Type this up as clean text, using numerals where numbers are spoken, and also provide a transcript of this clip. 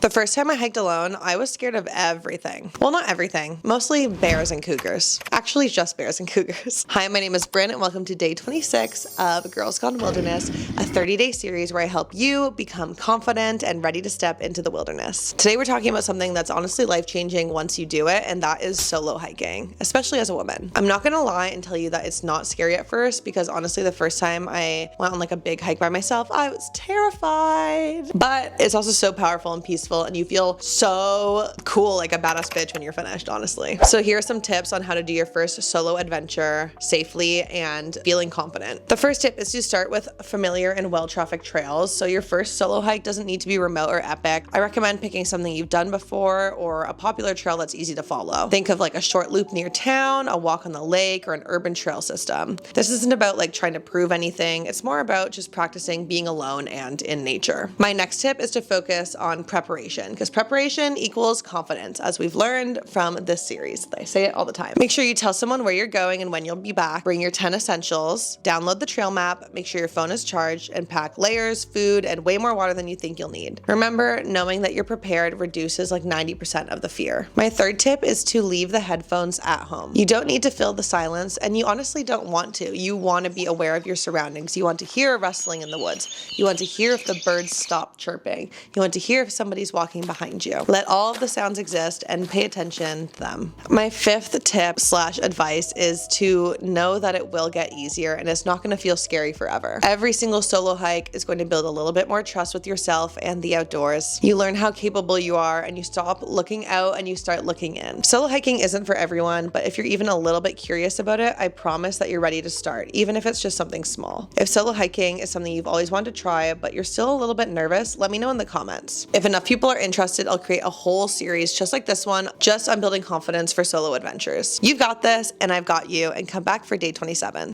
The first time I hiked alone, I was scared of everything. Well, not everything. Mostly bears and cougars. Actually, just bears and cougars. Hi, my name is Bryn and welcome to day 26 of Girls Gone Wilderness, a 30-day series where I help you become confident and ready to step into the wilderness. Today we're talking about something that's honestly life-changing once you do it, and that is solo hiking, especially as a woman. I'm not gonna lie and tell you that it's not scary at first, because honestly the first time I went on like a big hike by myself, I was terrified. But it's also so powerful and peaceful, and you feel so cool, like a badass bitch when you're finished, honestly. So here are some tips on how to do your first solo adventure safely and feeling confident. The first tip is to start with familiar and well-trafficked trails. So your first solo hike doesn't need to be remote or epic. I recommend picking something you've done before or a popular trail that's easy to follow. Think of like a short loop near town, a walk on the lake, or an urban trail system. This isn't about like trying to prove anything. It's more about just practicing being alone and in nature. My next tip is to focus on preparation, because preparation equals confidence, as we've learned from this series. I say it all the time. Make sure you tell someone where you're going and when you'll be back. Bring your 10 essentials. Download the trail map. Make sure your phone is charged, and pack layers, food, and way more water than you think you'll need. Remember, knowing that you're prepared reduces like 90% of the fear. My third tip is to leave the headphones at home. You don't need to fill the silence, and you honestly don't want to. You want to be aware of your surroundings. You want to hear a rustling in the woods. You want to hear if the birds stop chirping. You want to hear if somebody's walking behind you. Let all of the sounds exist and pay attention to them. My fifth tip / advice is to know that it will get easier and it's not going to feel scary forever. Every single solo hike is going to build a little bit more trust with yourself and the outdoors. You learn how capable you are, and you stop looking out and you start looking in. Solo hiking isn't for everyone, but if you're even a little bit curious about it, I promise that you're ready to start, even if it's just something small. If solo hiking is something you've always wanted to try, but you're still a little bit nervous, let me know in the comments. If enough people are interested, I'll create a whole series just like this one, just on building confidence for solo adventures. You've got this, and I've got you, and come back for day 27.